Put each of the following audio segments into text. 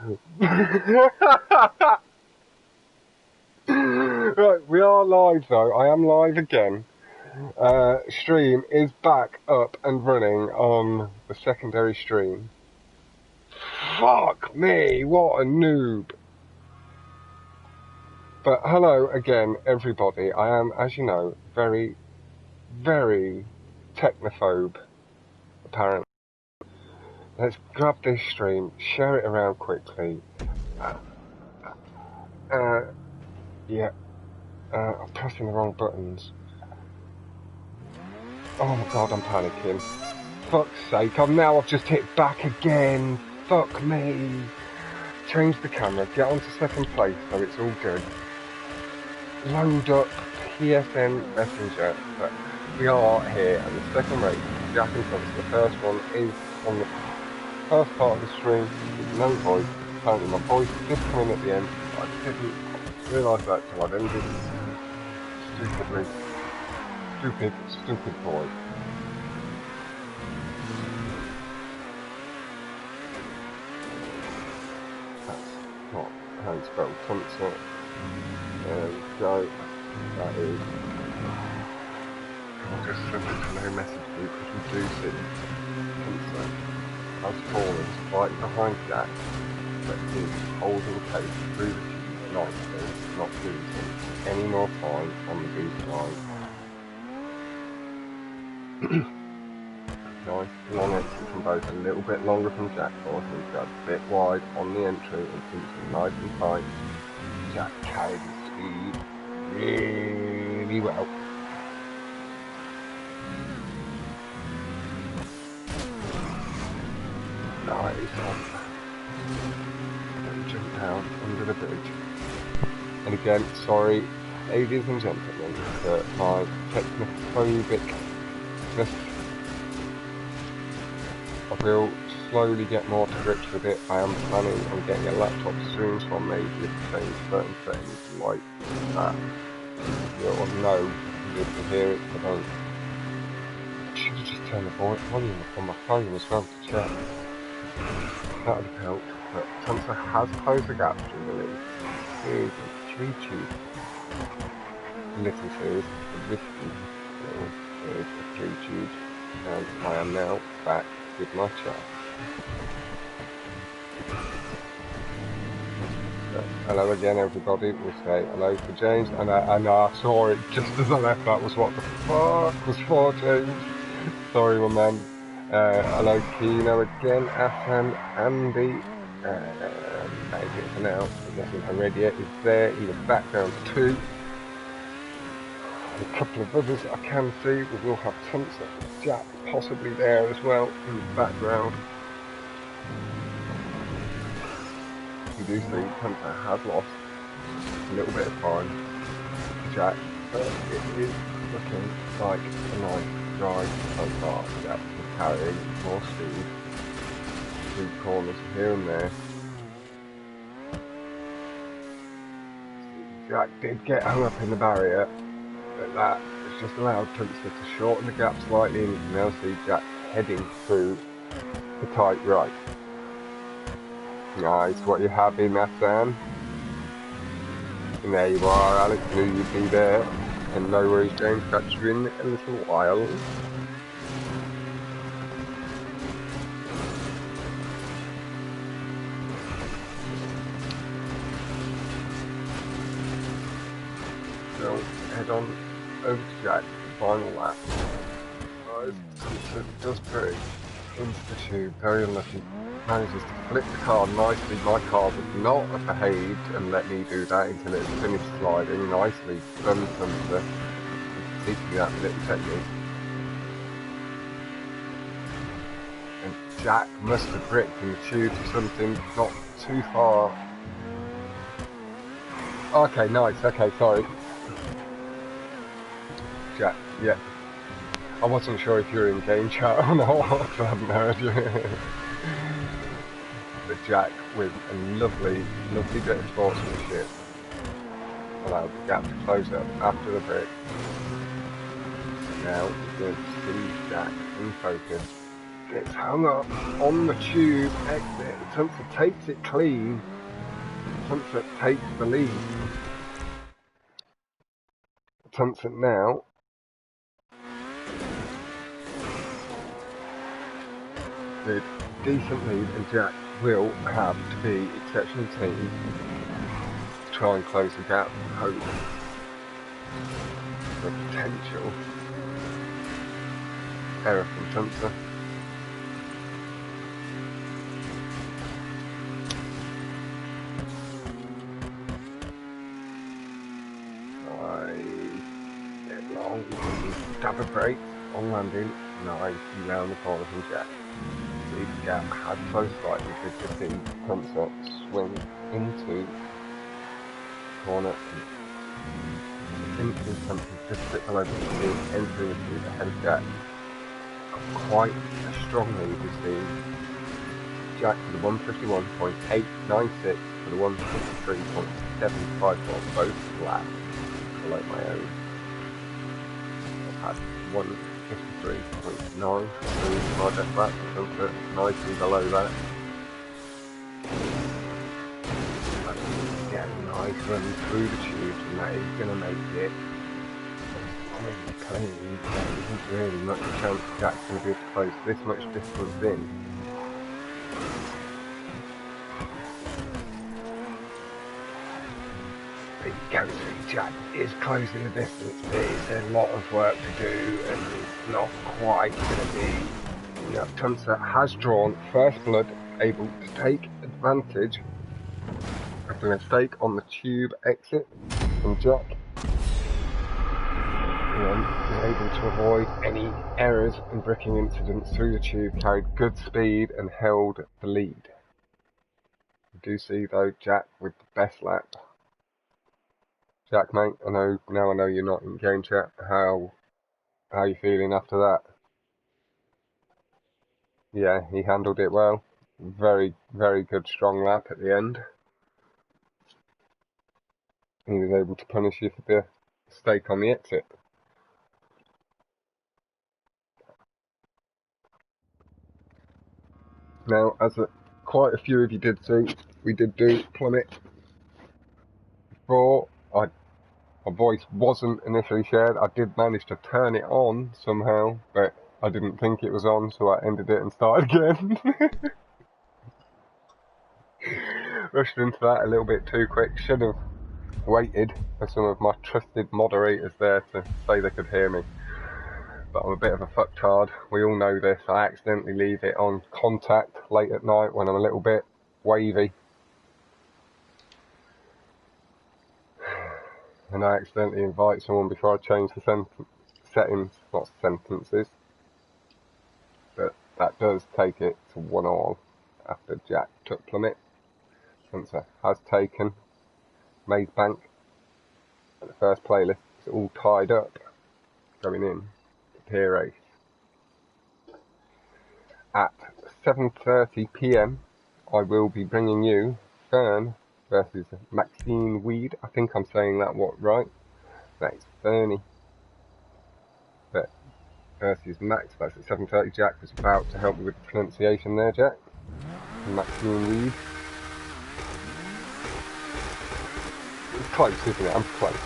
Right, we are live though. I am live again. Stream is back up and running on the secondary stream. Fuck me, what a noob. But hello again, everybody. I am, as you know, very, very technophobe, apparently. Let's grab this stream, share it around quickly. Yeah. I'm pressing the wrong buttons. Oh my god, I'm panicking. Fuck's sake, I've just hit back again. Fuck me. Change the camera, get onto second place so it's all good. Load up PSN Messenger. But we are here, and the second race, Jack and Tuncerr. The first one is on the first part of the stream with no voice. Apparently my voice did come in at the end, but I didn't realise that till I'd ended. Stupid boy. That's not how you spell Tuncerr. There we go. That is. I'll just send it to no message group because we do see Tuncerr has fallen slightly behind Jack, but is holding pace through the tube nicely, not losing any more time on the boost line. Nice long entry from both, a little bit longer from Jack, for him to go a bit wide on the entry and Tuncerr nice and tight. Jack carried his speed really well. Nice. Jump down under the bridge. And again, sorry, ladies and gentlemen, for my technophobicness. I will slowly get more to grips with it. I am planning on getting a laptop soon, so I may just change certain settings like that. You'll know you can hear it, but I should have just turned the volume up on my phone as well to check. That would have helped, but Tuncerr has closed the gap through the lead. Here's a 3-tube little series, a risky little series of 3 tubes, and I am now back with my chat. So, hello again everybody, we'll say hello to James, and I saw it just as I left. That was what the fuck was for, James. Sorry my man. Hello Kino again, Asan, Andy, that is it for now. I'm guessing Heredia is there, either back down to 2. A couple of others I can see. We will have Tuncerr, Jack possibly there as well in the background. You do see Tuncerr has lost a little bit of time to Jack, but it is looking like a nice drive so far. Jack is carrying more speed through corners here and there. Jack did get hung up in the barrier, but that has just allowed Tuncerr to shorten the gap slightly, and you can now see Jack heading through the tight right. Nice, what you having, Hassan? And there you are, Alex, knew you'd be there. And no worries, James, catch you in a little while. So, head on over to Jack, final lap. Tuncerr does break into the tube, very unlucky. Manages to flip the car nicely. My car would not have behaved and let me do that until it had finished sliding. Nicely done, Tuncerr. Teaching that little technique. And Jack must have bricked in the tube to something not too far. Okay, nice. Okay, sorry. Jack, yeah. I wasn't sure if you were in game chat or not, because I haven't heard you. But Jack, with a lovely bit of sportsmanship, allowed the gap to close up after the break. Now we're going to see Jack in focus gets hung up on the tube exit. Tuncerr takes it clean. Tuncerr takes the lead. Tuncerr now with decent lead, and Jack will have to be exceptional team to try and close the gap and hope for a potential error from Tuncerr. Stab a break on landing, nice round the corner from Jack. The gap had closed slightly, good to see Tuncerr swing into the corner and into something just a bit below the speed, entering the tube ahead of Jack. Quite a strong lead we see. Jack for the 151.896 for the 153.754, both laps below my own. At 153.9 my best lap, Tuncerr nicely below that. Get a nice run through the tubes, and that is going to make it pretty clean. There isn't really much chance Jack's going to be able to close this much distance in. Jack is closing the distance, but it's a lot of work to do, and it's not quite going to be. Tuncerr has drawn first blood, able to take advantage of the mistake on the tube exit from Jack, and is able to avoid any errors and bricking incidents through the tube, carried good speed and held the lead. You do see though Jack with the best lap. Jack, mate, I know you're not in game chat. How are you feeling after that? Yeah, he handled it well. Very, very good, strong lap at the end. He was able to punish you for the mistake on the exit. Now, as quite a few of you did see, we did do plummet before. My voice wasn't initially shared. I did manage to turn it on somehow, but I didn't think it was on, so I ended it and started again. Rushed into that a little bit too quick. Should have waited for some of my trusted moderators there to say they could hear me. But I'm a bit of a fucktard. We all know this. I accidentally leave it on contact late at night when I'm a little bit wavy. And I accidentally invite someone before I change the settings, not sentences. But that does take it to 1-all after Jack took plummet. Tuncerr has taken Maze Bank, and the first playlist is all tied up going in to Pier Race. At 7:30 PM I will be bringing you Fern versus Maxine Weed. I think I'm saying that right. That is Fernie versus Max. That's at 7:30. Jack was about to help me with the pronunciation there, Jack. Maxine Weed. It's close, isn't it? I'm close.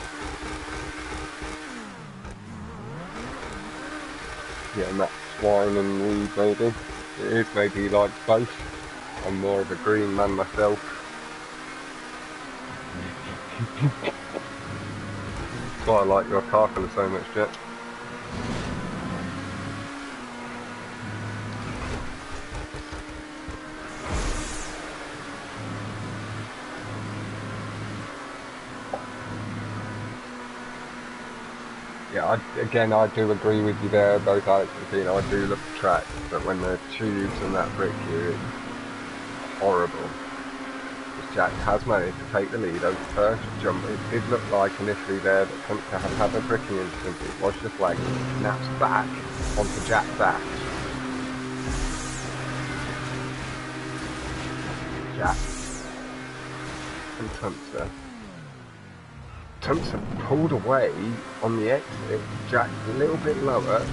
Yeah, Max Swine and Weed maybe. It is maybe he likes both. I'm more of a green man myself. That's why I like your car colour so much, Jet. Yeah, I do agree with you there, both Alex and Tina. I do love the track, but when the tubes and that brick here, it's horrible. Jack has managed to take the lead over the first jump. It did look like initially there that Tuncerr had a bricking incident. It was just like snaps back onto Jack's back. Jack and Tuncerr. Tuncerr pulled away on the exit. Jack a little bit lower.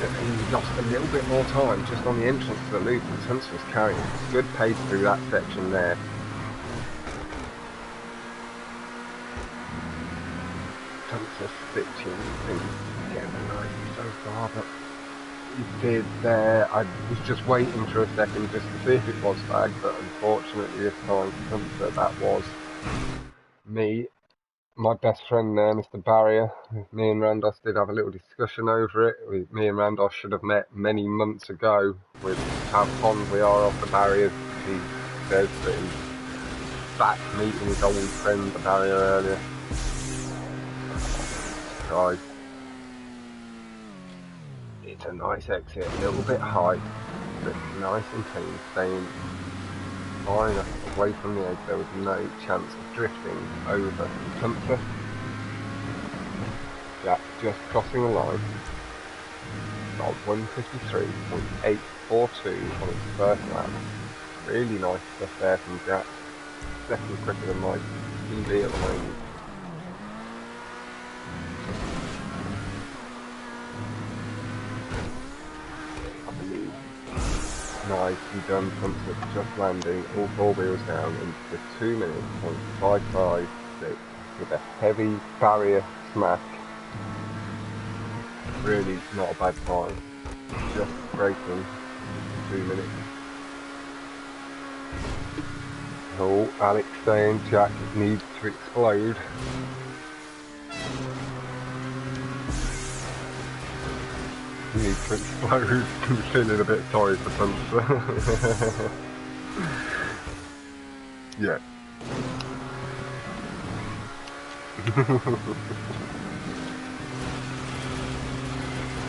he lost a little bit more time just on the entrance to the loop, and Tuncerr was carrying good pace through that section there. Tuncerr stitching things together nicely so far, but he did there. I was just waiting for a second just to see if it was flag, but unfortunately this time Tuncerr, that was me. My best friend there, Mr. Barrier, me and Randos did have a little discussion over it. Me and Randos should have met many months ago with how fond we are of the Barriers. He says that he's back meeting his old friend, the Barrier, earlier. Guys, it's a nice exit, a little bit high, but nice and clean, staying far enough away from the edge. There was no chance of drifting over Tuncerr. Jack just crossing the line on 153.842 on his first lap. Really nice stuff there from Jack. Second quicker than my PB at the moment. Nicely done, Tuncerr just landing all four wheels down into 2 minutes on 5.56 with a heavy barrier smack. Really not a bad time, just breaking 2 minutes. Oh, Alex saying Jack needs to explode. Needs to explode. I'm feeling a bit sorry for Tuncerr. Yeah.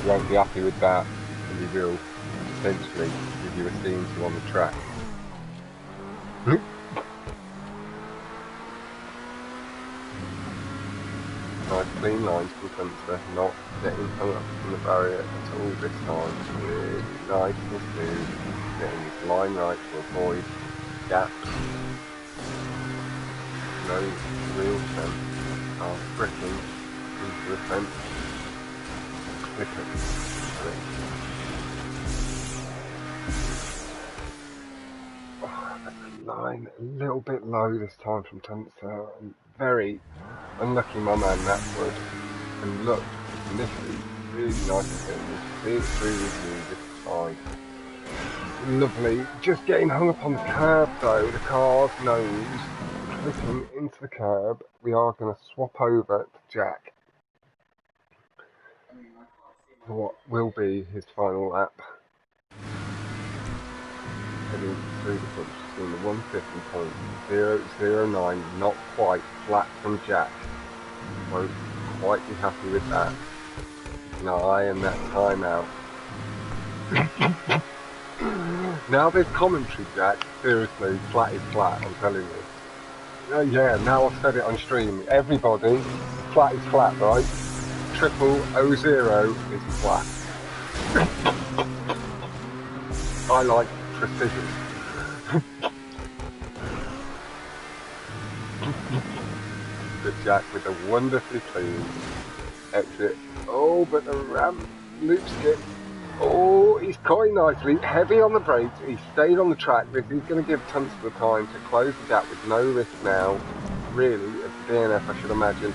You won't be happy with that, and you will potentially give you a scene to on the track. Nice clean lines from Tuncerr, not getting hung up in the barrier at all this time. Really nice and smooth, getting his line right to avoid gaps. No real chance of bricking into the fence. Oh, the line a little bit low this time from Tuncerr. Very unlucky my man Natwood, and looked initially really nice of him. See it through with you this time. Lovely. Just getting hung up on the curb though, the car's nose clipping into the curb. We are going to swap over to Jack for what will be his final lap. Heading through the punch between the 150.009, not quite flat from Jack. Won't quite be happy with that. An eye on that timeout. Now there's commentary, Jack. Seriously, flat is flat, I'm telling you. Yeah, now I've said it on stream. Everybody, flat is flat, right? 0000 is flat. I like precision. Good Jack with a wonderfully clean exit. Oh, but the ramp loop skip. Oh, he's quite nicely. Heavy on the brakes. He stayed on the track. This is going to give Tuncerr the time to close the gap with no risk now, really, of the DNF, I should imagine.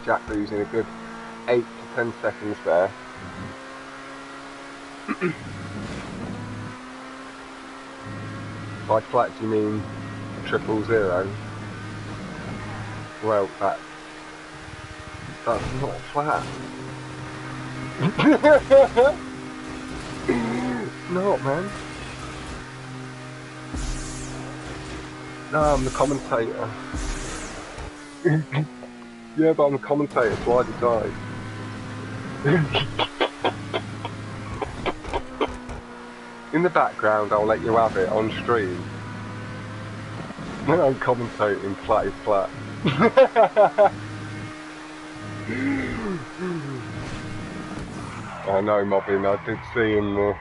Jack losing a good 8 to 10 seconds there. By flat, do you mean 000? Well, that's not flat. It's not, man. No, I'm the commentator. Yeah, but I'm a commentator, so I decide. In the background, I'll let you have it on stream. When I'm commentating, flat is flat. I know, Mobbin, I did see in the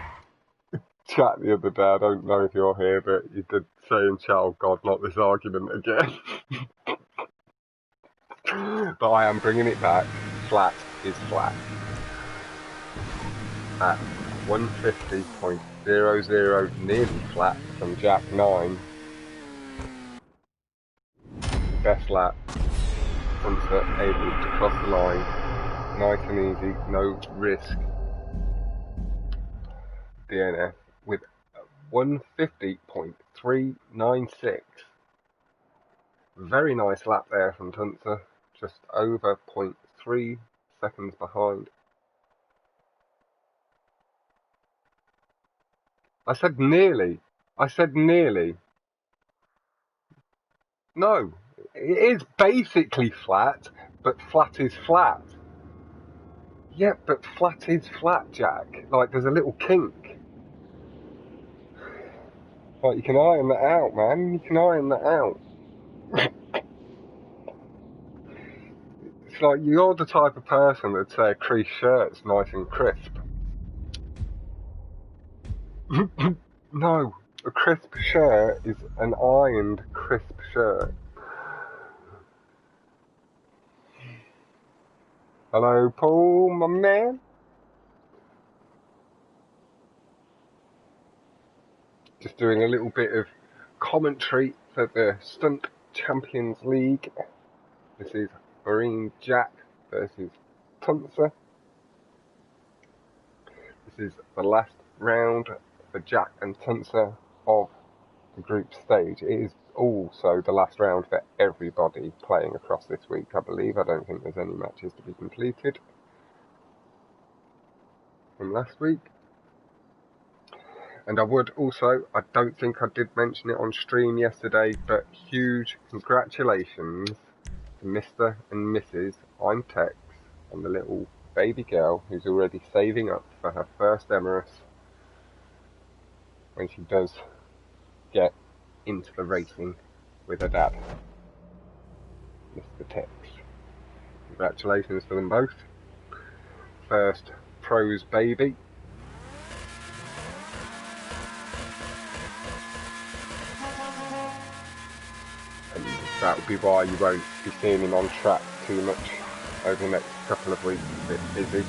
chat the other day, I don't know if you're here, but you did say in chat, oh God, not this argument again. But I am bringing it back. Flat is flat. at 150.00, nearly flat from Jack 9. Best lap. Tuncerr able to cross the line. Nice and easy, no risk. DNF with 150.396. Very nice lap there from Tuncerr, just over 0.3 seconds behind. I said nearly. I said nearly. No, it is basically flat, but flat is flat. Yeah, but flat is flat, Jack. Like, there's a little kink. Like, you can iron that out, man. You can iron that out. It's like, you're the type of person that'd say a creased shirt's nice and crisp. No, a crisp shirt is an ironed, crisp shirt. Hello, Paul, my man. Just doing a little bit of commentary for the Stunt Champions League. This is MarineJack versus Tuncerr. This is the last round for Jack and Tuncerr of the group stage. It is also the last round for everybody playing across this week, I believe. I don't think there's any matches to be completed from last week. And I would also, I don't think I did mention it on stream yesterday, but huge congratulations to Mr. and Mrs. I'm Tex and the little baby girl who's already saving up for her first Emirates when she does get into the racing with her dad, Mr. Tex. Congratulations to them both. First pros baby. And that would be why you won't be seeing him on track too much over the next couple of weeks. A bit busy,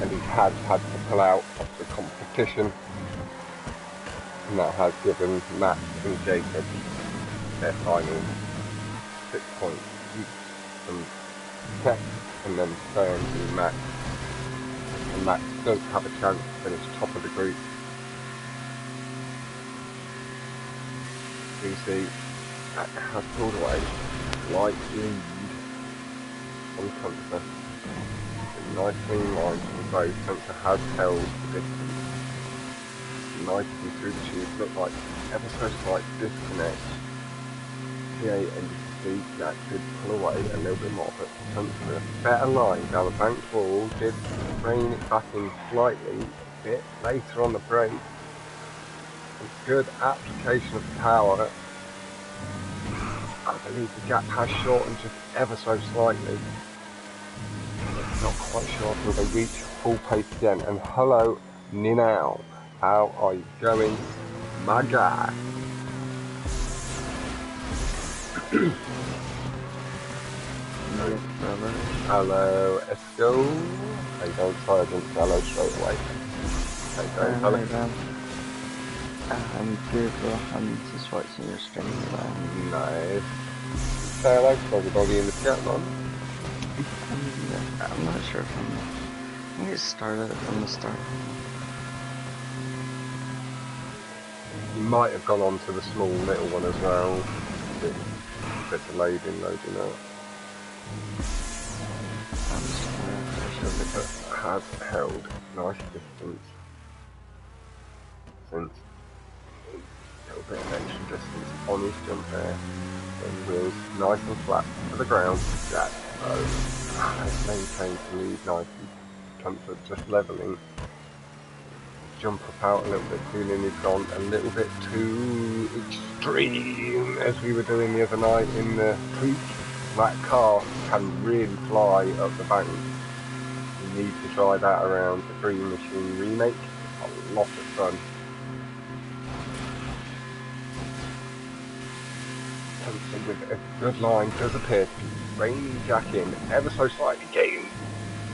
and he has had to pull out of the competition, and that has given Matt and Jacob their final 6 points each from Tex, and then turn to Max. And Max does have a chance to finish top of the group. You see, Max has pulled away slight lead on Tuncerr. A nice clean line from both. Tuncerr has held the distance nicely through the tube. Looked like ever so slight disconnect. TA and C Jack did pull away a little bit more, but Tuncerr better line down the bank wall, did rein it back in slightly a bit later on the brake. It's good application of power. I believe the gap has shortened just ever so slightly. Not quite sure until they reach full pace again. And hello, Ninao. How are you going, my guy? Hello, Esco. How you going? Sorry, I didn't say hello straight away. How you going, fella? I'm good, bro. I'm just watching your stream. Nice. Say hello to everybody in the chat, man. I'm not sure if I think it started from the start. You might have gone on to the small little one as well. A bit delayed in loading up. But has held nice distance since a little bit of extra distance on his jump there. And wheels nice and flat to the ground. Jack has maintained the lead nicely. Tuncerr just levelling. Jump up out a little bit too near. He's gone a little bit too extreme as we were doing the other night in the creek. That car can really fly up the bank. You need to try that around the Green Machine remake. A lot of fun. Tuncerr with a good line does appear to be reining Jack in ever so slightly, getting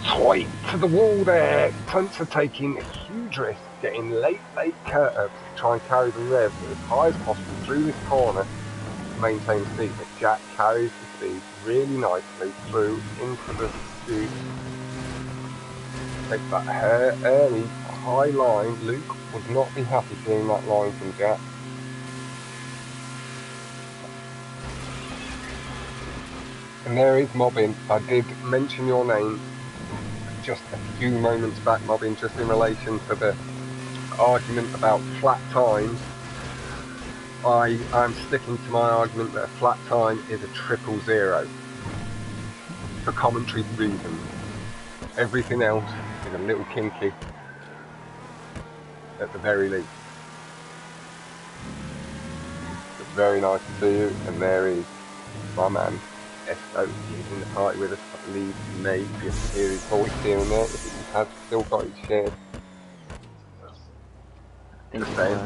Tight to the wall there. Tuncerr taking a huge risk, getting late curves to try and carry the rev as high as possible through this corner to maintain speed. But Jack carries the speed really nicely through into the chute. Takes that early high line. Luke would not be happy seeing that line from Jack. And there is Mobbin. I did mention your name just a few moments back, Mobbin, just in relation to the argument about flat times. I'm sticking to my argument that a flat time is a 000 for commentary reasons. Everything else is a little kinky at the very least. It's very nice to see you, and there is my man Esco. He's in the party with us. I believe you may be able to hear his voice here and there if he has still got his shares. Just saying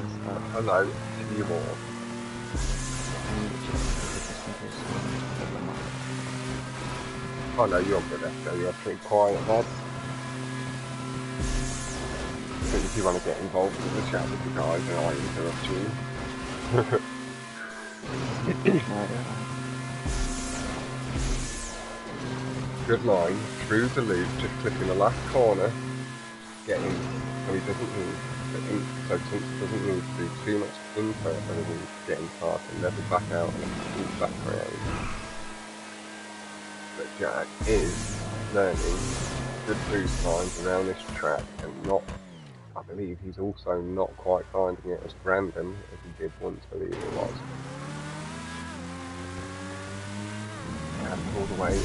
hello to you all. Oh no, you're good, Esco. You're pretty quiet, lad. But if you want to get involved in the chat with the guys, then I interrupt you. Good line through the loop, just clipping the last corner, getting so he doesn't need so Tuncerr doesn't need to do too much input other than getting past and level back out and pull back around. But Jack is learning good boost lines around this track and not, I believe he's also not quite finding it as random as he did once believe it was. And all the way.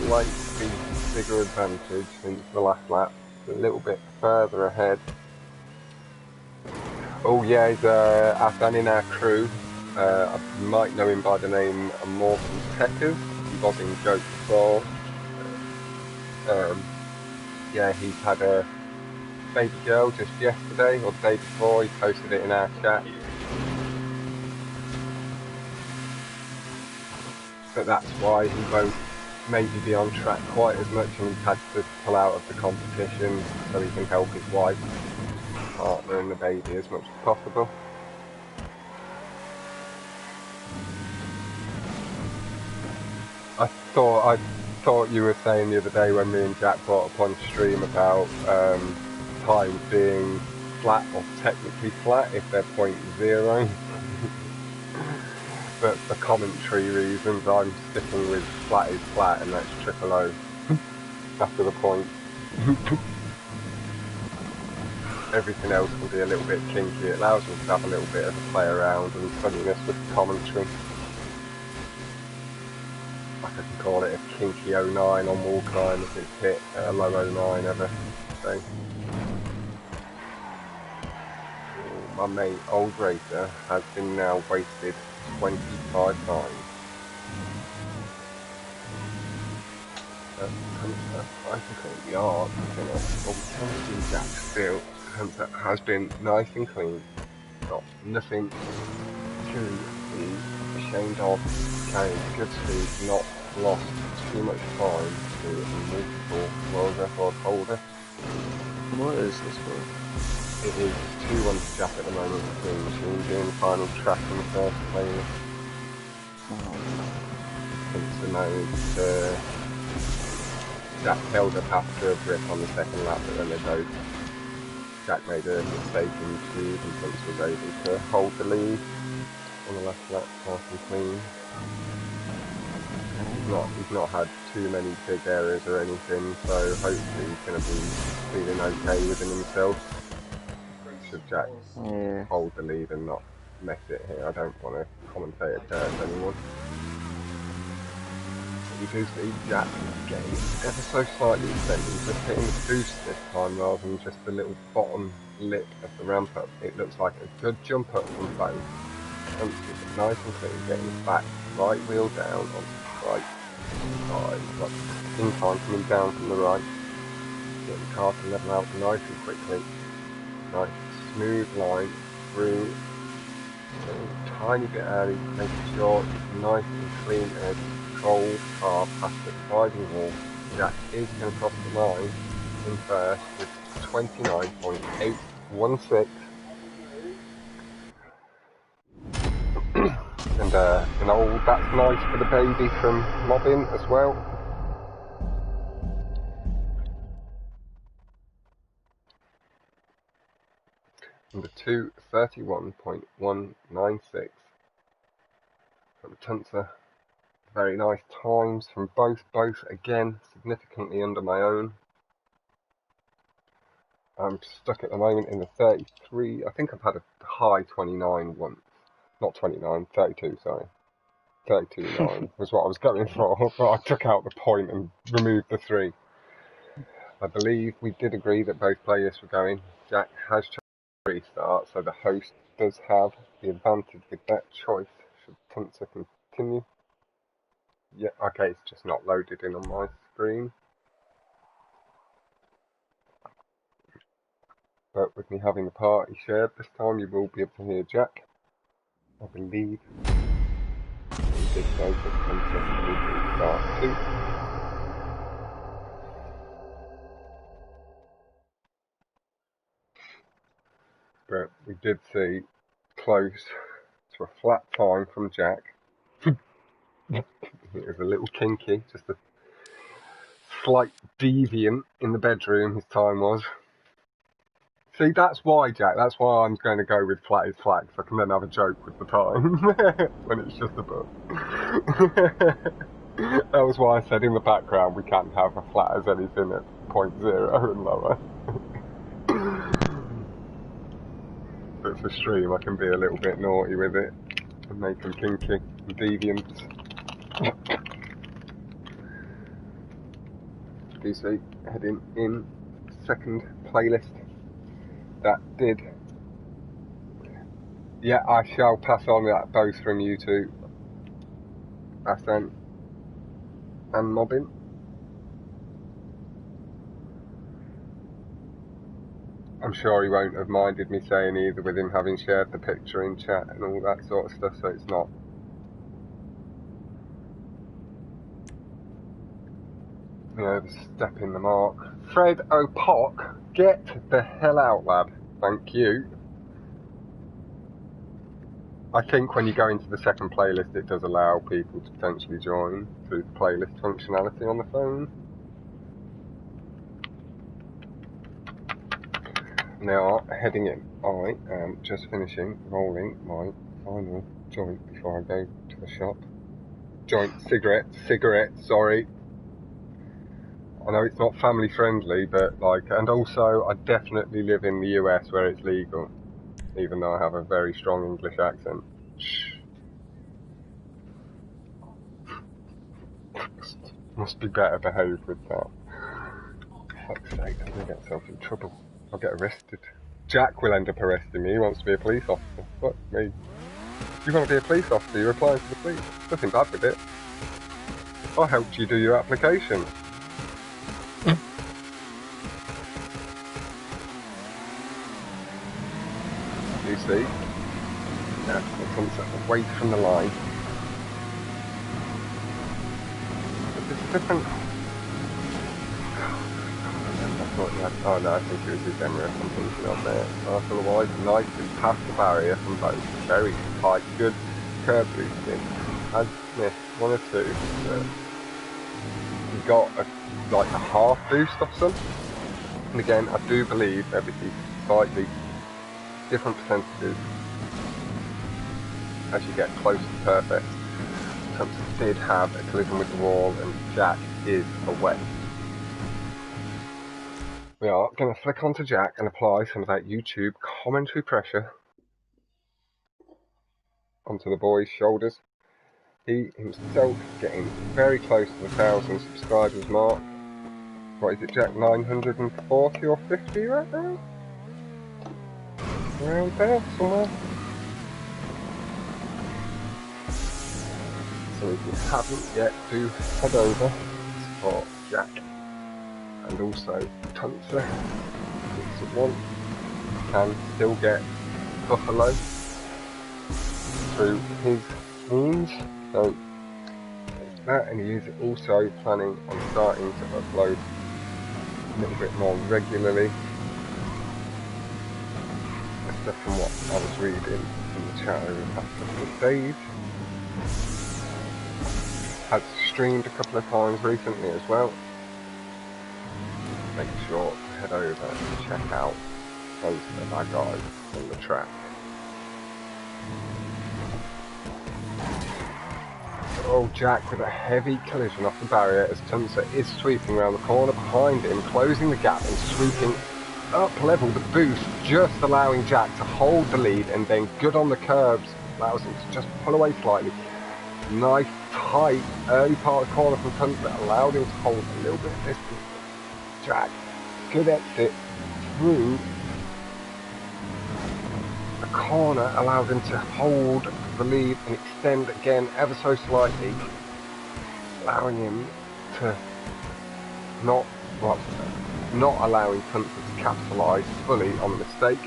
Slightly bigger advantage since the last lap, a little bit further ahead. Oh yeah, he's Afghan in our crew. You might know him by the name Morton Tekkers. He was in Joke before. Yeah, he's had a baby girl just yesterday or the day before. He posted it in our chat. But that's why he won't maybe be on track quite as much, and he's had to pull out of the competition so he can help his wife, partner and the baby as much as possible. I thought you were saying the other day when me and Jack brought up on stream about times being flat or technically flat if they're 0.0. But for commentary reasons, I'm sticking with flat is flat, and that's 000. After the point. Everything else will be a little bit kinky. It allows me to have a little bit of a play around and funniness with the commentary. Like I can call it a kinky 09 on wall climb if it's hit at a low 09 ever. So. My mate, Old Racer, has been now wasted 25 times. I think we are going to see Jack still. That has been nice and clean. Got nothing to be ashamed of. Carrying good speed, not lost too much time to a multiple world record holder. What is this for? It is 2-1 to Jack at the moment between Machine doing the final track in the first playlist. Tuncerr knows Jack held up after a grip on the second lap, but then they both. Jack made a mistake in the tube and Tuncerr was able to hold the lead on the last lap, nice and clean. He's not had too many big errors or anything, so hopefully he's going to be feeling okay within himself. Should Jack hold the lead and not mess it here? I don't want to commentate a curse anyone. You do see Jack getting ever so slightly extended, just hitting the boost this time rather than just the little bottom lip of the ramp up. It looks like a good jump up from both. Tuncerr nice and clean, getting his back right wheel down on the right side. Got incline coming down from the right. Getting the car to level out nice and quickly. Nice smooth line through a tiny bit early, making sure it's nice and clean and a controlled car past the dividing wall Jack is going to cross the line in first with 29.816. And an old That's Nice for the Baby from Mobbin as well. Number 2:31.196 from Tuncerr. Very nice times from both again significantly under my own. I'm stuck at the moment in the 33. I think I've had a high 29 once. Not 29, 32, sorry. 32.9 was what I was going for, but I took out the point and removed the 3. I believe we did agree that both playlists were going. Jack has chosen to restart, so the host does have the advantage with that choice. Should Tuncerr continue? Yeah, okay, it's just not loaded in on my screen. But with me having the party shared this time, you will be able to hear Jack. I believe we did say that Tuncerr would restart too. But we did see close to a flat time from Jack. It was a little kinky, just a slight deviant in the bedroom his time was. See, that's why, Jack, that's why I'm going to go with flat is flat, because I can then have a joke with the time when it's just a book. That was why I said in the background we can't have a flat as anything at 0.0 and lower. But for stream I can be a little bit naughty with it and make them kinky and deviant. DC heading in second playlist. That did. Yeah, I shall pass on that both from you two, Ascent and Mobbin. I'm sure he won't have minded me saying either, with him having shared the picture in chat and all that sort of stuff, so it's not. You know, overstepping the mark. Fred O'Pock, get the hell out, lad. Thank you. I think when you go into the second playlist, it does allow people to potentially join through the playlist functionality on the phone. Now, heading in, I am just finishing rolling my final joint before I go to the shop. Cigarette, sorry. I know it's not family friendly, but like, and also I definitely live in the US where it's legal, even though I have a very strong English accent. Shh. Must be better behaved with that. Fuck's sake, I'm gonna get myself in trouble. I'll get arrested. Jack will end up arresting me. He wants to be a police officer. Fuck me. You want to be a police officer? You're applying for the police. Nothing bad with it. I helped you do your application. You see? Yeah, it comes away from the line. But it's different. Oh no, I think it was his Emirates I'm thinking of there. Otherwise, nicely past the barrier from both. Very tight, good curb boosting. I'd missed one or two, but he got like a half boost off some. And again, I do believe everything slightly different percentages as you get close to perfect. Tuncerr did have a collision with the wall, and Jack is away. We are going to flick onto Jack and apply some of that YouTube commentary pressure onto the boy's shoulders. He himself getting very close to the 1,000 subscribers mark. What is it, Jack? 940 or 50 right now? Around there, somewhere. So if you haven't yet, do head over to support Jack. And also Tuncerr, Tuncerr1 can still get Buffalo through his means, so that, and he is also planning on starting to upload a little bit more regularly. Stuff from what I was reading in the chat over the past couple of days. Has streamed a couple of times recently as well. Make sure to head over and check out both of our guys on the track. Oh, Jack with a heavy collision off the barrier as Tuncerr is sweeping around the corner behind him, closing the gap and sweeping up level the boost, just allowing Jack to hold the lead, and then good on the curbs, allows him to just pull away slightly. Nice tight early part of the corner from Tuncerr allowed him to hold a little bit of distance. Jack, good exit through the corner, allowed him to hold the lead and extend again ever so slightly, allowing him to not allowing Tuncerr to capitalise fully on the mistake.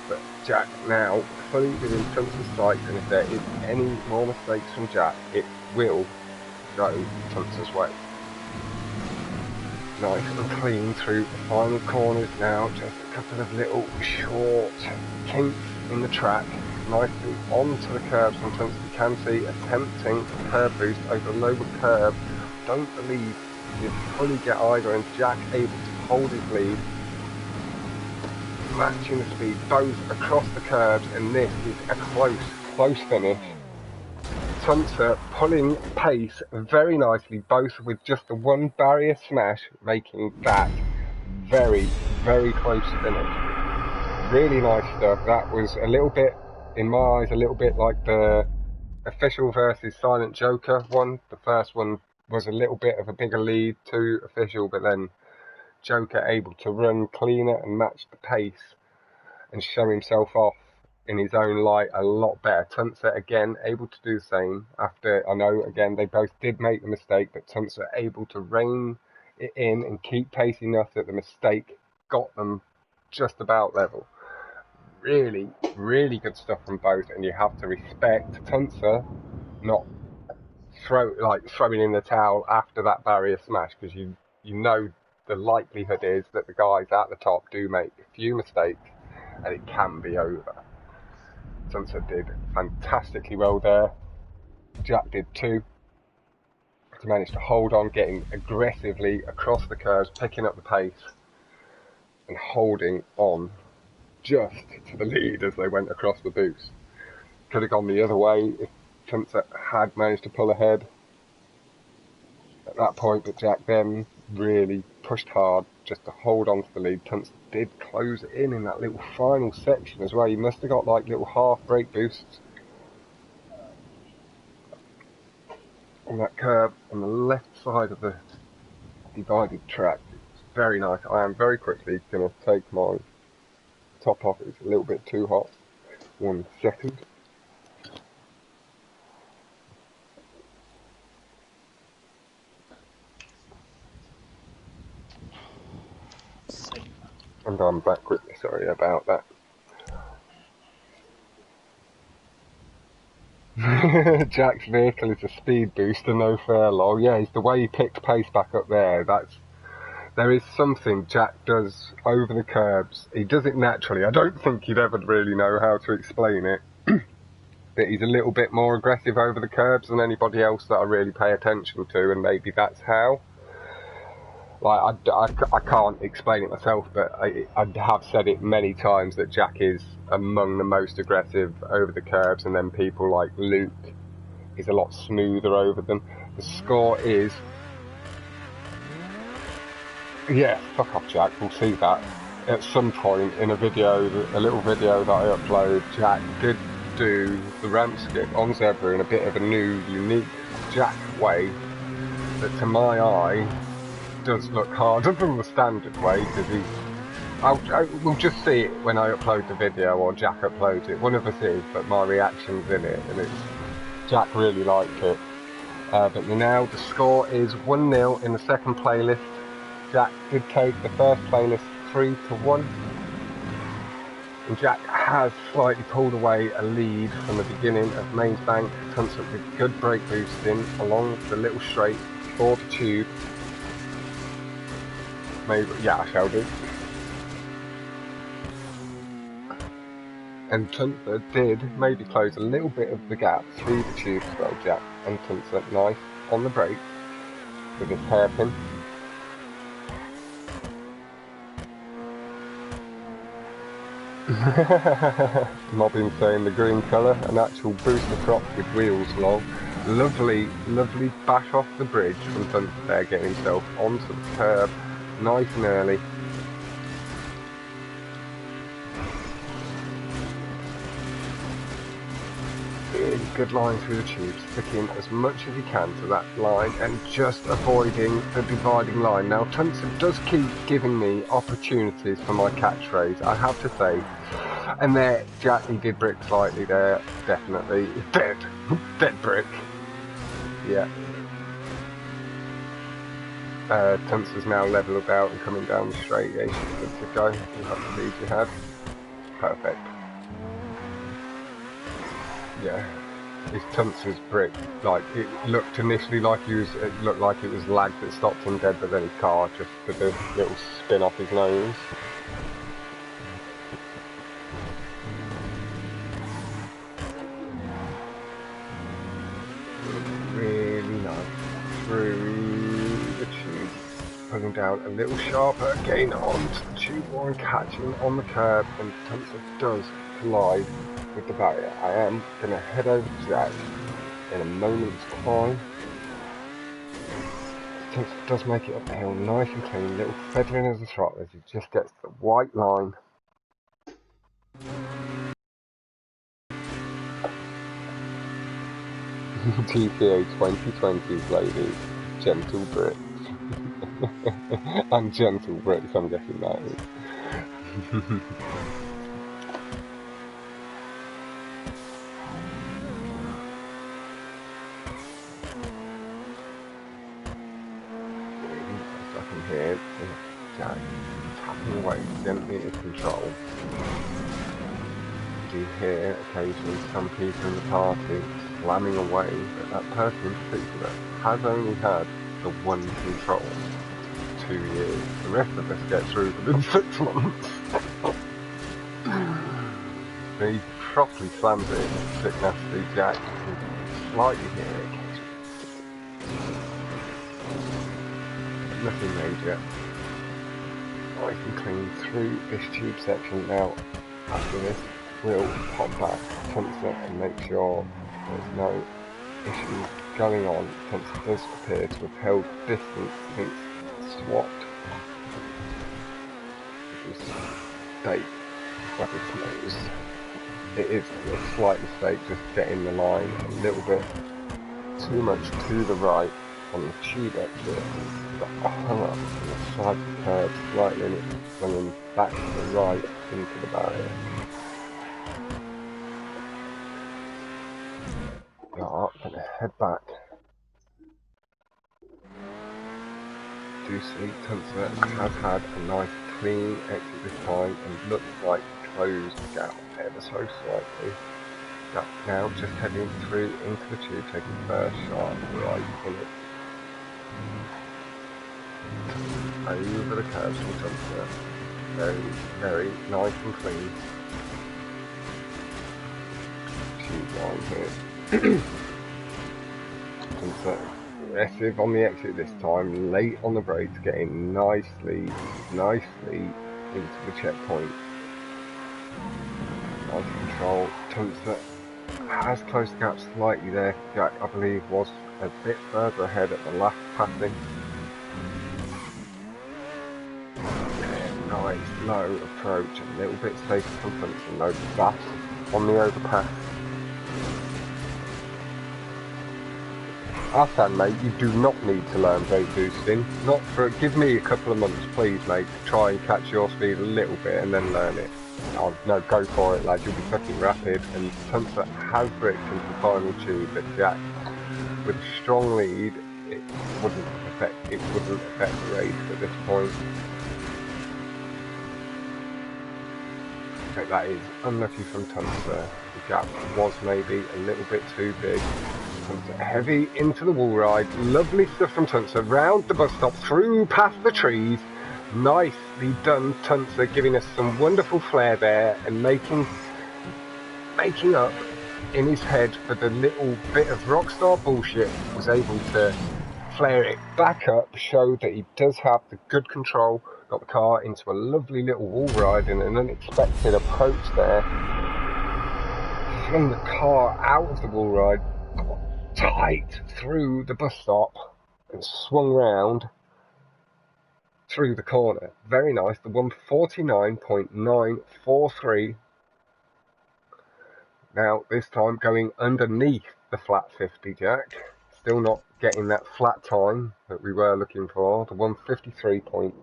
But Jack now fully within Tuncerr's sight, and if there is any more mistakes from Jack, it will go Tuncerr's way. Nice and clean through the final corners now, just a couple of little short kinks in the track. Nicely onto the curbs from Tuncerr. You can see attempting a curb boost over the lower curb. Don't believe you fully get either, and Jack able to hold his lead, matching the speed both across the curbs, and this is a close finish. Tuncerr pulling pace very nicely, both with just the one barrier smash, making that very close finish. Really nice stuff. That was a little bit, in my eyes, a little bit like the official versus Silent Joker one. The first one was a little bit of a bigger lead to official, but then Joker able to run cleaner and match the pace and show himself off in his own light a lot better. Tuncerr again able to do the same after, I know again they both did make the mistake, but Tuncerr able to rein it in and keep pace enough that the mistake got them just about level. Really good stuff from both, and you have to respect Tuncerr not throwing in the towel after that barrier smash, because you know the likelihood is that the guys at the top do make a few mistakes and it can be over. Tuncerr did fantastically well there. Jack did too. To manage to hold on, getting aggressively across the curves, picking up the pace and holding on just to the lead as they went across the boost. Could have gone the other way if Tuncerr had managed to pull ahead at that point, but Jack then really pushed hard just to hold on to the lead. Tuncerr did close it in that little final section as well. He must have got like little half brake boosts on that curb on the left side of the divided track. It's very nice. I am very quickly going to take my top off. It's a little bit too hot. 1 second. And I'm back quickly, sorry about that. Jack's vehicle is a speed booster, no furlough. Yeah, it's the way he picked pace back up there. There is something Jack does over the curbs. He does it naturally. I don't think he'd ever really know how to explain it. But he's a little bit more aggressive over the curbs than anybody else that I really pay attention to, and maybe that's how. Like, I can't explain it myself, but I have said it many times that Jack is among the most aggressive over the curbs, and then people like Luke is a lot smoother over them. The score is... Yeah, fuck off, Jack. We'll see that at some point in a video, a little video that I upload. Jack did do the ramp skip on Zebra in a bit of a new, unique Jack way that, to my eye, does look harder than the standard way, because we'll just see it when I upload the video or Jack uploads it. One of us is, but my reaction's in it, and Jack really liked it. But now the score is 1-0 in the second playlist. Jack did take the first playlist 3-1. And Jack has slightly pulled away a lead from the beginning of Mains Bank. Tuncerr with good brake boosting along the little straight for the tube. Maybe, yeah, I shall do. And Tuncerr did maybe close a little bit of the gap through the tube as well, Jack. And Tuncerr nice on the brake with his hairpin. Mobbing saying the green colour, an actual booster crop with wheels, lol. Lovely, lovely bash off the bridge from Tuncerr there, getting himself onto the curb nice and early. Really good line through the tube, sticking as much as he can to that line and just avoiding the dividing line. Now Tuncerr does keep giving me opportunities for my catchphrase, I have to say. And there, Jack, he did brick slightly there, definitely. Dead. Dead brick. Yeah. Tuncerr's now levelled out and coming down the straight. Yeah, he's good to go. That's the lead you had. Perfect. Yeah. It's Tuncerr's brick. Like, it looked initially like it looked like it was lag that stopped him dead, but then his car just did a little spin off his nose. Really nice through the tube, pulling down a little sharper again onto the tube line, catching on the curb, and Tuncerr does collide with the barrier. I am going to head over to Jack in a moment's time. Tuncerr does make it up the hill nice and clean, little feathering of the throttle as he just gets the white line. GPA 2020's ladies, gentle bricks. And gentle bricks, I'm guessing that is. I can hear Jack tapping away gently at control. You hear occasionally some people in the party slamming away, but that person in particular has only had the one control for 2 years. The rest of us get through within 6 months. But he properly slams it, sick nasty Jack, slightly here occasionally. Nothing major. Nice and clean through this tube section now. After this, we'll pop back Tuncerr and make sure there's no issues going on. Tuncerr does appear to have held distance since swapped. This is state where it knows. It is a slight mistake just getting the line a little bit too much to the right on the tube exit. Got hung up on the side of the curb slightly and it's swinging back to the right into the barrier. I'm gonna head back. Do see Tuncerr has had a nice clean exit this time and looks like he closed the gap ever so slightly. Jack now just heading through into the tube, taking the first sharp right in it. Over the curves from Tuncerr. Very, very nice and clean. Tube line here. Tuncerr aggressive on the exit this time, late on the brakes, getting nicely into the checkpoint. Nice control. Tuncerr has closed the gap slightly there. Jack, I believe, was a bit further ahead at the last passing. Nice low approach, a little bit safer from Tuncerr, no fast on the overpass. Hassan, mate, you do not need to learn brake boosting. Not for, give me a couple of months, please, mate, to try and catch your speed a little bit and then learn it. Oh, no, go for it, lad, you'll be fucking rapid. And Tuncerr has bricked into the final tube, but Jack, with a strong lead, it wouldn't affect the race at this point. So that is unlucky from Tuncerr. The gap was maybe a little bit too big. Tuncerr heavy into the wall ride. Lovely stuff from Tuncerr. Round the bus stop, through past the trees. Nicely done, Tuncerr, giving us some wonderful flair there and making up in his head for the little bit of rockstar bullshit. Was able to flare it back up, show that he does have the good control. Got the car into a lovely little wall ride and an unexpected approach there. Flung the car out of the wall ride, tight through the bus stop, and swung round through the corner. Very nice. The 149.943. Now, this time going underneath the flat 50, Jack. Still not getting that flat time that we were looking for. The 153 point.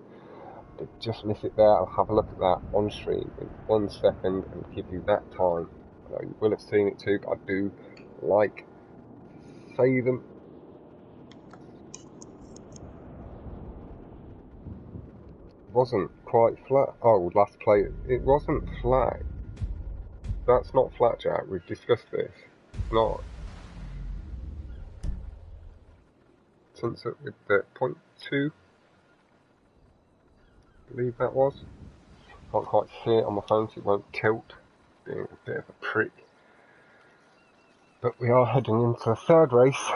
Did just miss it there. I'll have a look at that on stream in 1 second and give you that time. I know you will have seen it too, but I do like to say them. Wasn't quite flat. Oh, last play. It wasn't flat. That's not flat, Jack. We've discussed this. It's not. Sunset with the 0.2. I believe that was. Can't quite see it on my phone, so it won't tilt. Being a bit of a prick. But we are heading into a third race.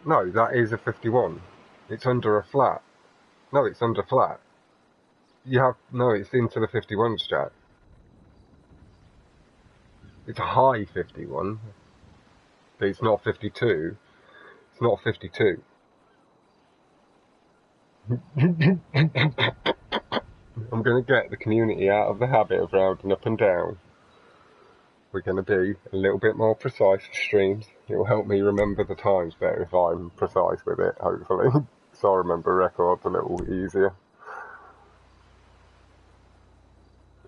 No, that is a 51. It's under a flat. No, it's under flat. No, it's into the 51s, Jack. It's a high 51. But it's not 52. It's not 52. I'm going to get the community out of the habit of rounding up and down. We're going to be a little bit more precise for streams. It will help me remember the times better if I'm precise with it, hopefully. So I remember records a little easier.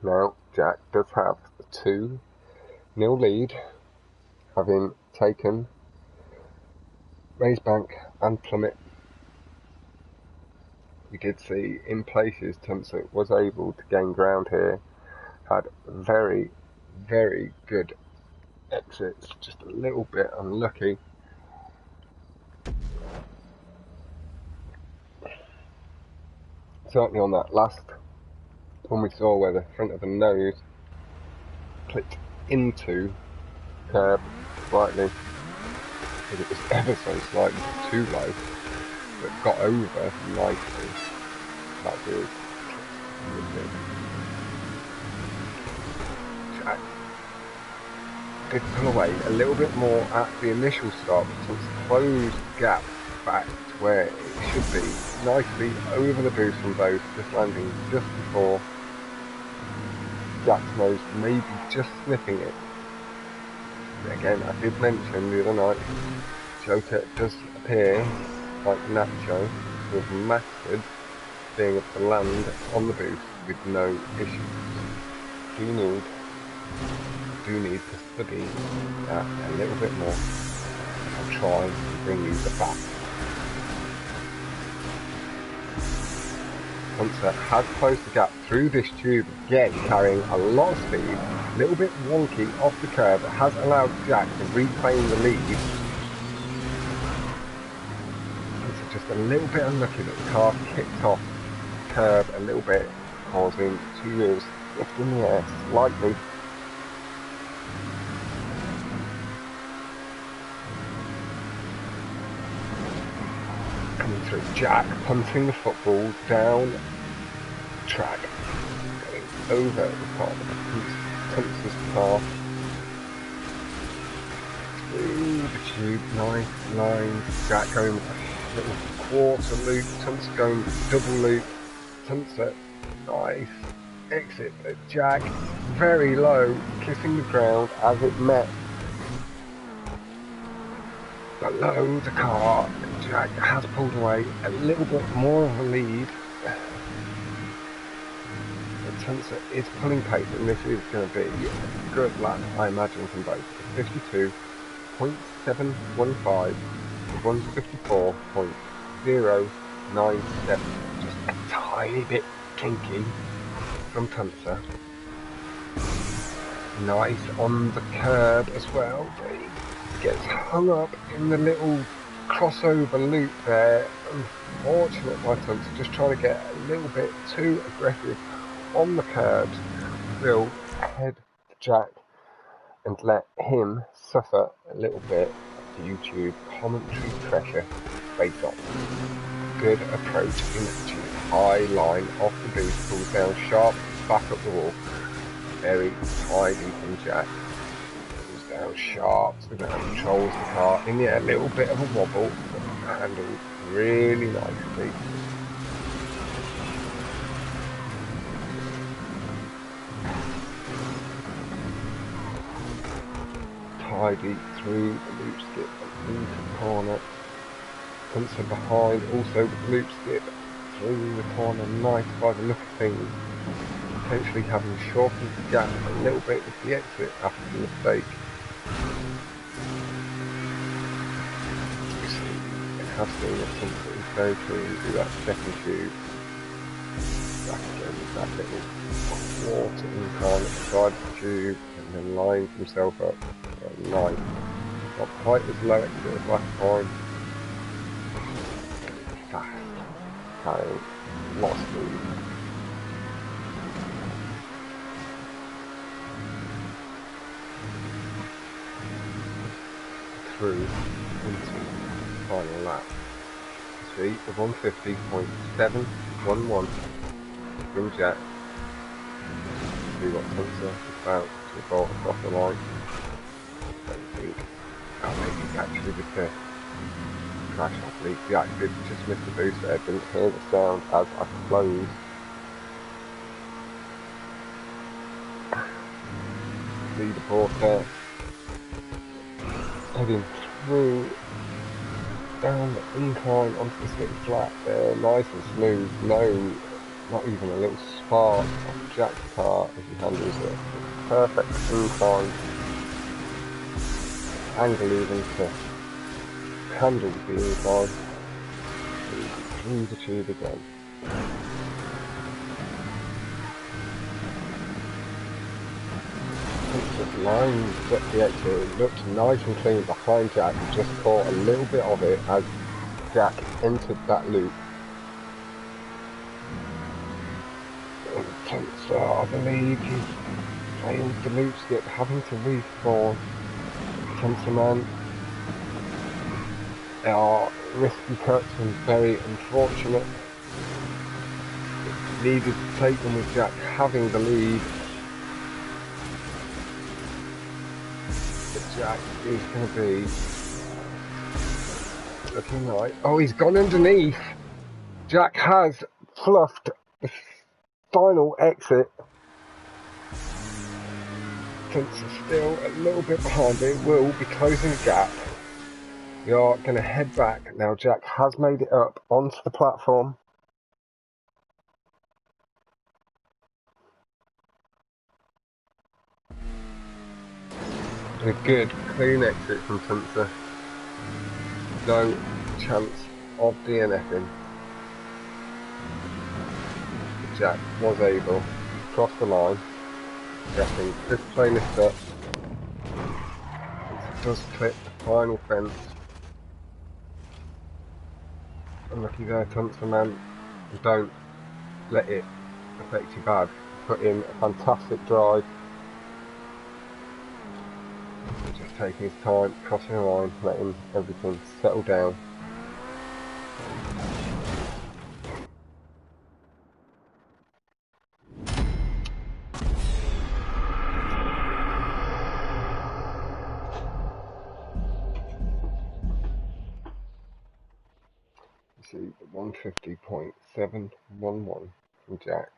Now, Jack does have a 2-0 lead, having taken Racebank and Plummet. We did see in places Tuncerr was able to gain ground here, had very, very good exits, just a little bit unlucky. Certainly on that last one we saw where the front of the nose clipped into the curb slightly, because it was ever so slightly too low, but got over nicely. That did. Jack did pull away a little bit more at the initial stop, so it's closed gap back to where it should be, nicely over the boost from both, just landing just before Jack's nose, maybe just sniffing it. Again, I did mention the other night, Joker does appear like Nacho, with mastered being able to land on the boost with no issues. Do need to study that a little bit more. I'll try to bring you the facts. Tuncerr has closed the gap through this tube, again carrying a lot of speed, a little bit wonky off the curb, but has allowed Jack to reclaim the lead. It's just a little bit unlucky that the car kicked off the curb a little bit, causing 2 wheels lift in the air slightly. Coming through, Jack punting the football down the track, going over the top of Tuncerr's car, through the tube, nice lines, Jack going with a little quarter loop, Tuncerr going with a double loop, Tuncerr, nice exit, but Jack very low, kissing the ground as it met below the car. Jack has pulled away a little bit more of a lead, but Tuncerr is pulling pace, and this is going to be a good lap, I imagine, from both. 52.715. 154.097. Just a tiny bit kinky from Tuncerr. Nice on the curb as well, but he gets hung up in the little crossover loop there. Unfortunate by Tuncerr, just trying to get a little bit too aggressive on the curbs. Will head Jack and let him suffer a little bit of YouTube commentary pressure face off. Good approach into high line off the boost, pulls down sharp, back up the wall. Very tidy from Jack. Pulls down sharp to the ground, controls the car. In the air, a little bit of a wobble, but handled really nicely. Tidy through the loop skip and into the corner. Tuncerr behind, also with the loop skip through the corner. Nice by the look of things. Potentially having shortened the gap a little bit with the exit after the mistake. It has been at Tuncerr is very clean to do that second tube. Back again with that little water incline at the side of the tube and then lines himself up. Nice. Not quite as low exit as last time. Fast. Carrying lots of speed. Through into the final lap. See, the 150.711 from Jack. See what Tuncerr is about to report across the line. I don't think maybe actually just a crash off leak. Jack did just miss the boost there, didn't hear the sound as I closed. Leaderboard there. Heading through down the incline onto this little flat there, nice and smooth, not even a little spark off Jack's car as he handles it. Perfect incline, angle even to handle the incline, through the tube again. Lines up the exit, it looked nice and clean behind Jack, he just caught a little bit of it as Jack entered that loop. And Tuncerr, I believe he's failed the loop skip, having to respawn. Tuncerr, they are risky cuts and very unfortunate. It needed to take them with Jack having the lead. Jack is going to be looking like... Oh, he's gone underneath! Jack has fluffed the final exit. Tuncerr still a little bit behind it, will be closing the gap. We are going to head back. Now Jack has made it up onto the platform. A good, clean exit from Tuncerr. No chance of DNFing. Jack was able to cross the line. Getting this playlist up. It does clip the final fence. Unlucky there, Tuncerr man. Don't let it affect you bad. Put in a fantastic drive. Just taking his time, crossing the line, letting everything settle down. You see the 150.711 from Jack.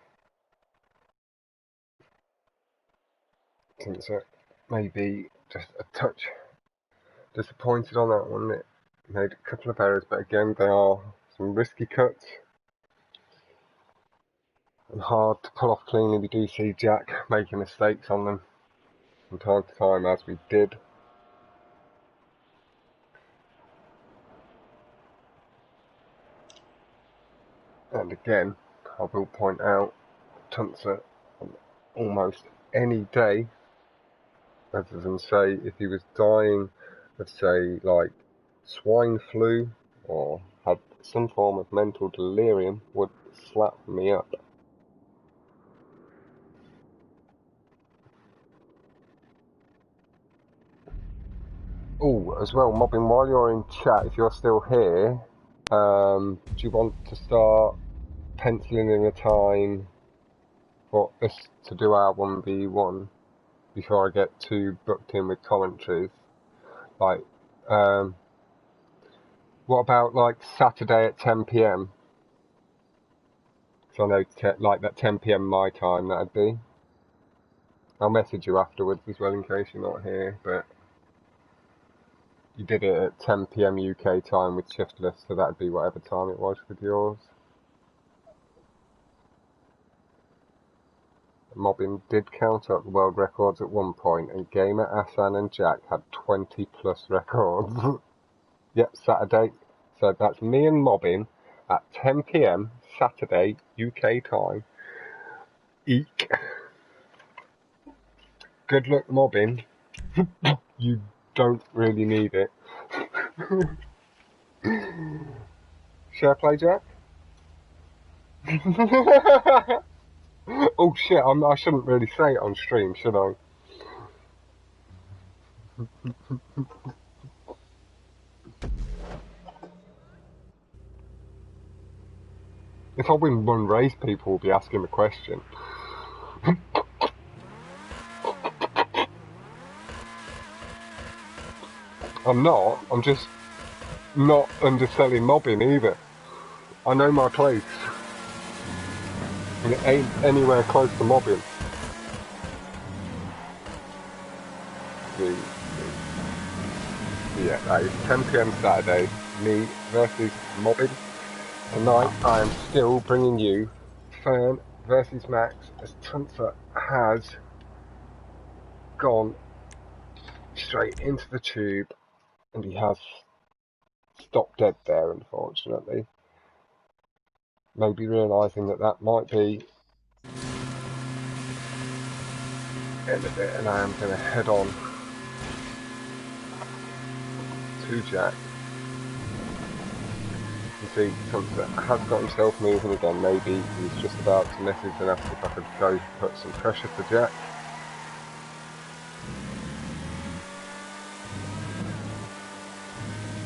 Tuncerr maybe just a touch disappointed on that one. It made a couple of errors, but again, they are some risky cuts and hard to pull off cleanly. We do see Jack making mistakes on them from time to time, as we did. again, I will point out, Tuncerr on almost any day, other than say if he was dying of say like swine flu or had some form of mental delirium, would slap me up. Oh, as well, Mobbing, while you're in chat, if you're still here, do you want to start penciling in a time for us to do our 1v1 before I get too booked in with commentaries? Like, what about like Saturday at 10 PM? Because I know like that 10 PM my time that'd be. I'll message you afterwards as well in case you're not here, but you did it at 10 PM UK time with shiftless, so that'd be whatever time it was with yours. Mobbing did count up world records at one point, and Gamer, Asan and Jack had 20 plus records. Yep, Saturday. So that's me and Mobbing at 10 PM Saturday UK time. Eek. Good luck, Mobbing. You don't really need it. Shall I play, Jack? Oh shit, I shouldn't really say it on stream, should I? If I win one race, people will be asking a question. I'm just not underselling Mobbing either. I know my place. And it ain't anywhere close to Mobbing. Yeah, that is 10 PM Saturday, me versus Mobbing. Tonight I am still bringing you Fern versus Max, as Tuncerr has gone straight into the tube and he has stopped dead there, unfortunately. Maybe realising that might be end of it, and I am going to head on to Jack. You see, Tuncerr has got himself moving again. Maybe he's just about to message and ask if I could go put some pressure for Jack.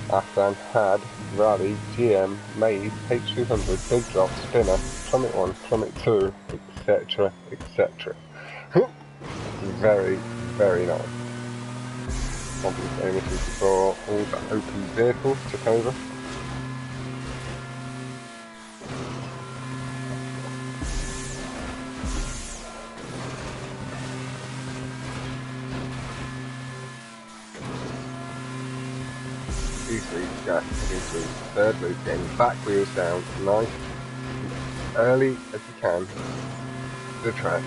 Afan had Rally, GM, Maze, H200, Big Drop, Spinner, Plummet 1, Plummet 2, etc, etc. Very, very nice. Obviously, this is before all the open vehicles took over. Jack into third loop, getting back wheels down nice early as you can to the track,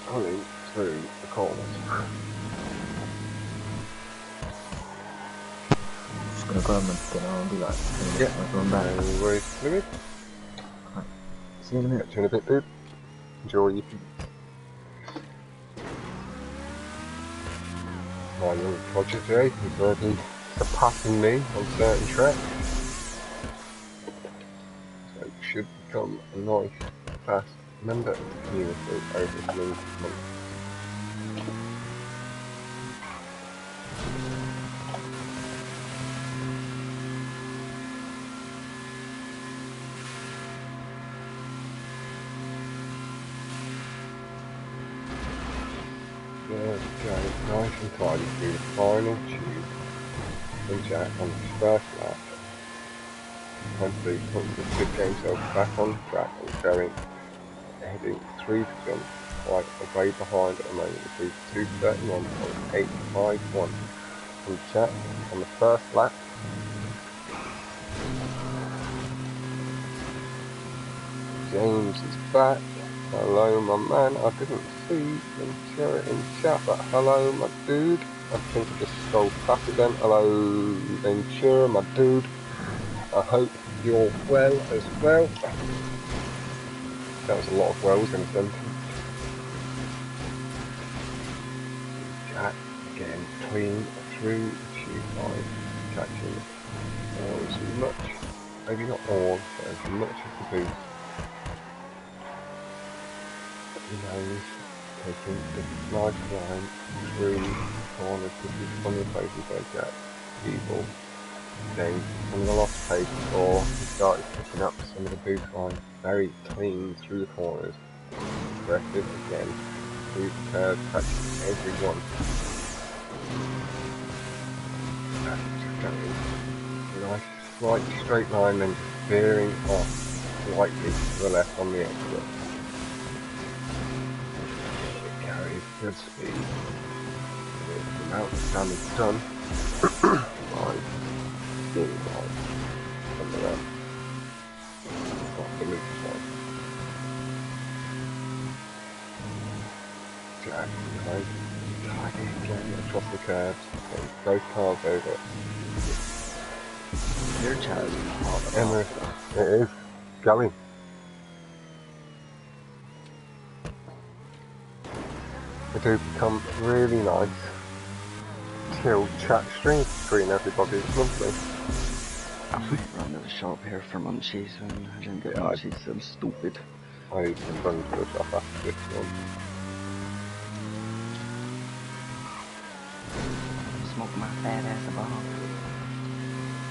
pulling through the corners. Just gonna go and I'll be like, yeah, no worries, fluid. Right. See you in a minute. Catch you in a bit, dude. Enjoy your feet. My little project today is already surpassing me on certain tracks, so it should become a nice, fast member of the community over the coming months. There we go, nice and tidy through the final tube from Jack on his first lap. Hopefully Tuncerr should get himself back on track and going, heading through the jump, quite away behind at the moment, with 2:31.851 from Jack on the first lap. James is back. Hello, my man. I didn't see Tuncerr in chat, but hello, my dude. I think I just scrolled past it then. Hello, Ventura, my dude. I hope your well as well. That was a lot of wells in a sentence. Jack again, clean through the tube line, catching as much, maybe not all, but as much of the boost. He knows taking the nice line through the corners. This is one of the places where Jack evil. Then some of the lost pace before he started picking up some of the boost line very clean through the corners. Aggressive again through the curve, touching everyone. Nice slight straight line, then just veering off slightly to the left on the exit. It carries good speed. The amount of damage done by being right on the left. Off the loop side. Jack behind. Tagging again across the curves. Both cars over. Your chat is hot. Emma, it is going. They do become really nice chill chat strings between everybody. It's lovely. I'm running to the shop here for munchies and I didn't get munchies, so I'm stupid. I need to run to the shop after this one. Smoke my fat ass above.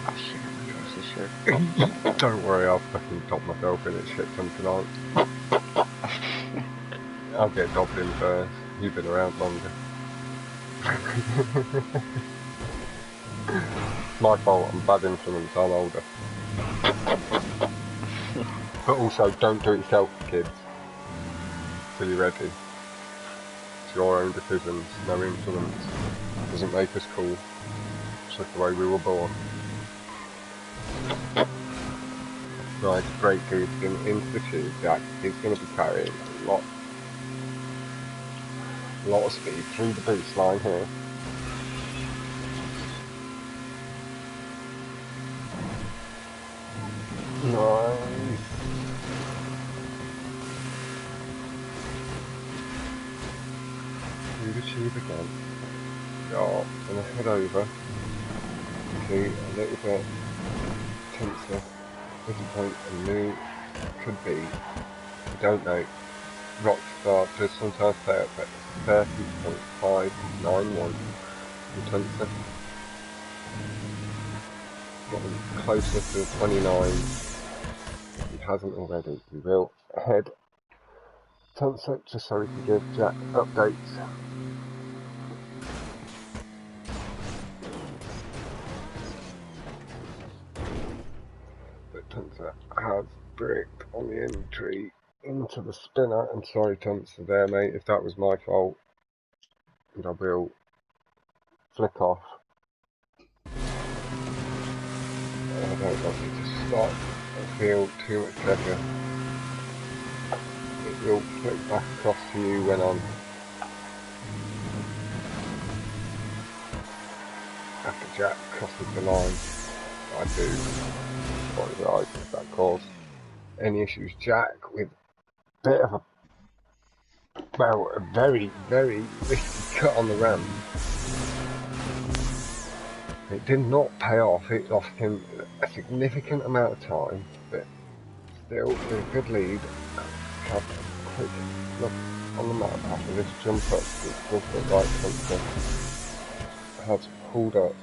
Oh shit, I'm gonna this shirt. Don't worry, I'll fucking top myself in it shit ton tonight. I'll get dobbed in first. You've been around longer. My fault, I'm bad influence, I'm older. But also, don't do it yourself, kids. Till you're ready. It's your own decisions, no influence. Doesn't make us cool. It's just the way we were born. Right, brake boosting into the tube. Jack is going to be carrying a lot of speed through the boost line here. Nice. Through the tube again. Oh, gonna head over to a little bit Tuncerr. This point a new could be. I don't know. Rockstar does sometimes play up at 30.591 in Tuncerr. Getting closer to 29. If he hasn't already, he will head Tuncerr just so we can give Jack updates. But Tuncerr has bricked on the entry into the spinner, and sorry Tuncerr there mate, if that was my fault, and I will flick off. I don't want you to stop and feel too much pressure. It will flick back across to you when I'm after Jack crosses the line. I do apologise if that caused any issues. Jack with a bit of a very, very risky cut on the ramp. It did not pay off. It lost him a significant amount of time, but still with a good lead. Have a quick look on the map after this jump up. It does look like something has pulled up.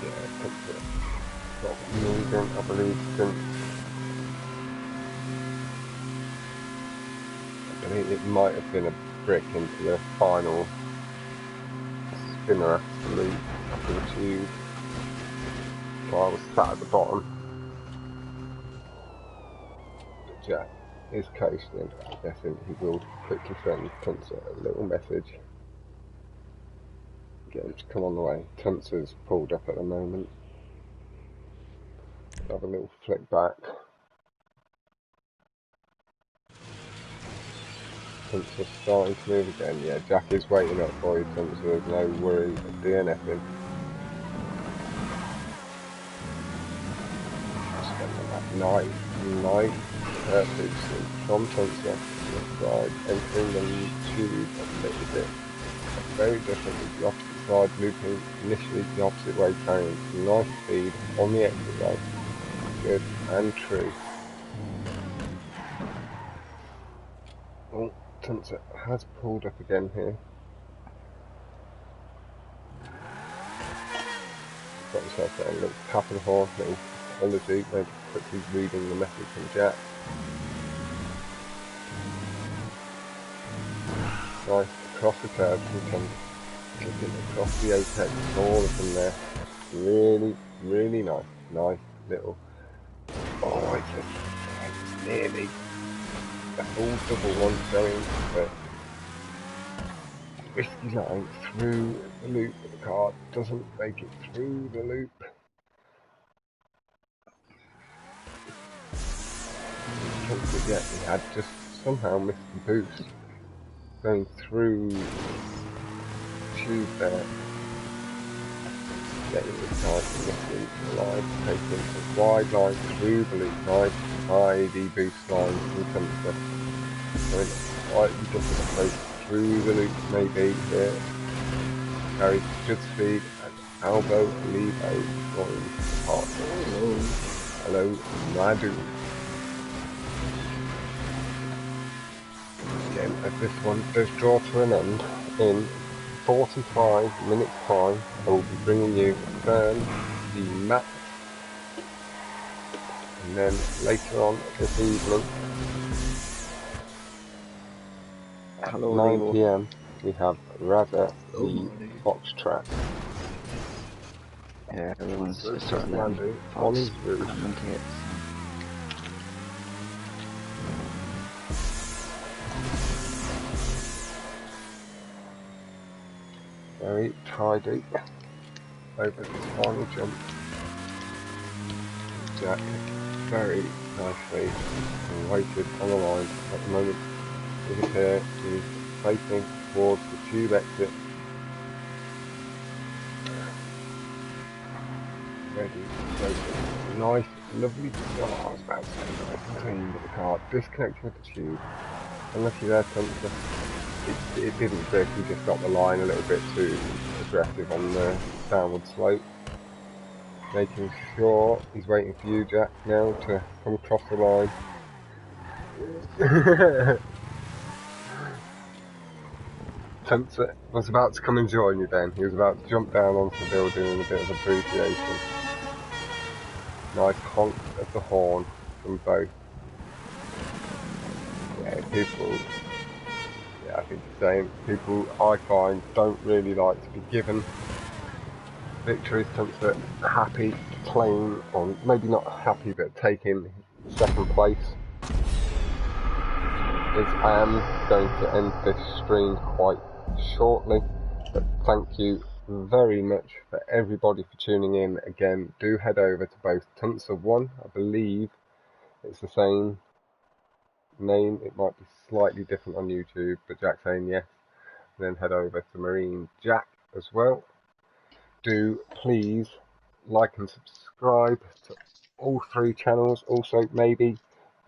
Yeah, it's not moving, I believe, since it might have been a brick into the final spinner after the tube. So I was sat at the bottom. But Jack is coasting. I'm guessing he will quickly send Tuncerr a little message. Get him to come on the way. Tuncerr's pulled up at the moment. Have a little flick back. Tuncer's starting to move again. Yeah, Jack is waiting up for you, Tuncer. There's no worry of DNFing. Nice, perfect sweep from Tuncer. Side, entering the tube a little bit. Very different with the opposite side, looping initially the opposite way, carrying nice speed on the exit road. Good and true. Oh, Tuncer has pulled up again here. Got himself there, a little tap of the horn, little apology, maybe quickly reading the message from Jack. Nice, across the curve from Tuncer, looking across the apex, all of them there. Really, really nice. Nice little. Oh, it's nearly a full double one going, but risky line through the loop, but the car doesn't make it through the loop. Yeah, he had just somehow missed the boost going through the tube there. Getting this car to missing the line, taking a wide line through the loop. Nice, tidy boost line from Tuncer. Going slightly different approach through the loop, maybe here. Carries good speed and elbow levo going apart. Hello, Madu. Again, as this one does draw to an end in 45 minutes time, I will be bringing you Fern, the map, and then later on this evening at 9 PM we have Raza, the Fox track. Yeah, everyone's just starting landing on his roof. Very tidy over this final jump. Jack very nicely weighted on the line at the moment. He's here, he's facing towards the tube exit. Ready to go. Nice, lovely. Oh, I was about to say nice clean with the car disconnecting with the tube. Unlucky there, Tuncer. It didn't break, he just got the line a little bit too aggressive on the downward slope. Making sure he's waiting for you, Jack, now to come across the line. Tuncer was about to come and join you then. He was about to jump down onto the building in a bit of appreciation. Nice honk of the horn from both. Yeah, people. Yeah, I think the same. People I find don't really like to be given victories. Tuncer happy playing on, maybe not happy, but taking second place. I am going to end this stream quite shortly, but thank you very much for everybody for tuning in. Again, do head over to both Tuncerr1, I believe it's the same name, it might be slightly different on YouTube, but Jack's saying yes. And then head over to MarineJack as well. Do please like and subscribe to all three channels. Also, maybe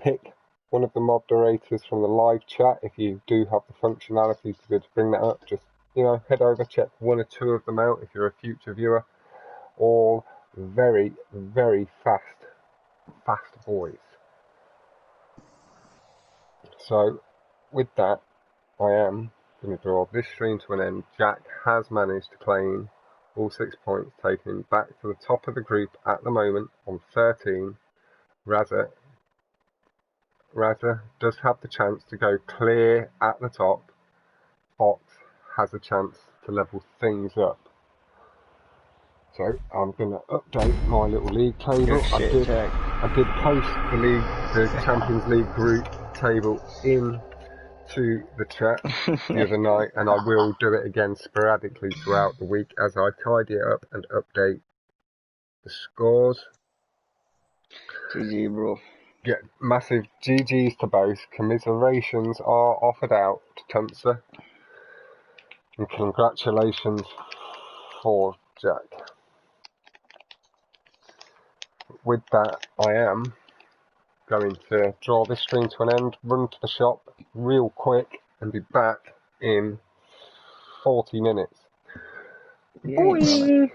pick one of the moderators from the live chat if you do have the functionality to be able to bring that up. Just, head over, check one or two of them out if you're a future viewer. All very, very fast boys. So, with that, I am going to draw this stream to an end. Jack has managed to claim all 6 points, taking him back to the top of the group at the moment on 13. Raza does have the chance to go clear at the top. Fox has a chance to level things up. So I'm going to update my little league table. I did post the Champions League group table into the chat the other night, and I will do it again sporadically throughout the week as I tidy it up and update the scores. GG, bro. Yeah, massive GGs to both. Commiserations are offered out to Tuncerr. And congratulations for Jack. With that, I am going to draw this stream to an end, run to the shop real quick, and be back in 40 minutes. Yeah, Boy!